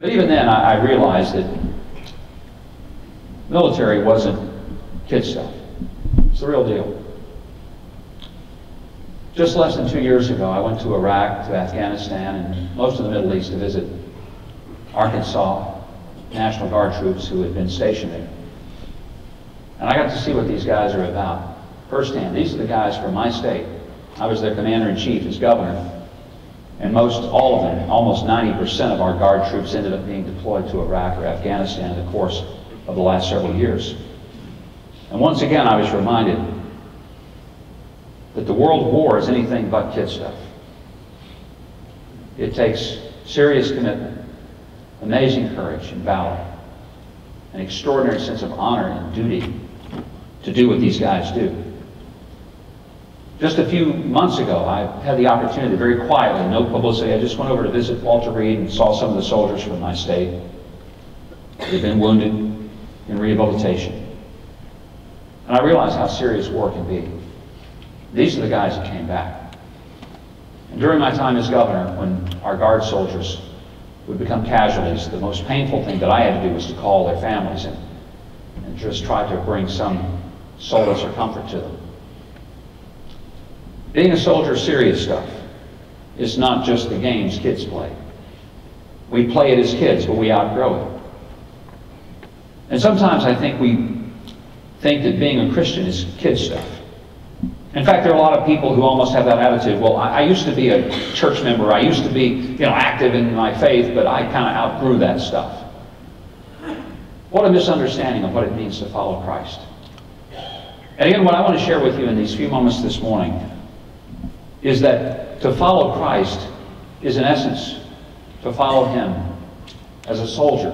But even then, I realized that military wasn't kid stuff. It's the real deal. Just less than 2 years ago, I went to Iraq, to Afghanistan, and most of the Middle East to visit Arkansas National Guard troops who had been stationed there. And I got to see what these guys are about firsthand. These are the guys from my state. I was their commander-in-chief as governor. And most all of them, almost 90% of our Guard troops ended up being deployed to Iraq or Afghanistan in the course of the last several years. And once again, I was reminded that the world war is anything but kid stuff. It takes serious commitment, amazing courage and valor, an extraordinary sense of honor and duty to do what these guys do. Just a few months ago, I had the opportunity, very quietly, no publicity, I just went over to visit Walter Reed and saw some of the soldiers from my state. They've been wounded in rehabilitation. And I realized how serious war can be. These are the guys that came back. And during my time as governor, when our Guard soldiers would become casualties, the most painful thing that I had to do was to call their families and just try to bring some solace or comfort to them. Being a soldier is serious stuff. It's not just the games kids play. We play it as kids, but we outgrow it. And sometimes I think we think that being a Christian is kid stuff. In fact, there are a lot of people who almost have that attitude. Well, I used to be a church member. I used to be, active in my faith, but I kind of outgrew that stuff. What a misunderstanding of what it means to follow Christ. And again, what I want to share with you in these few moments this morning is that to follow Christ is, in essence, to follow Him as a soldier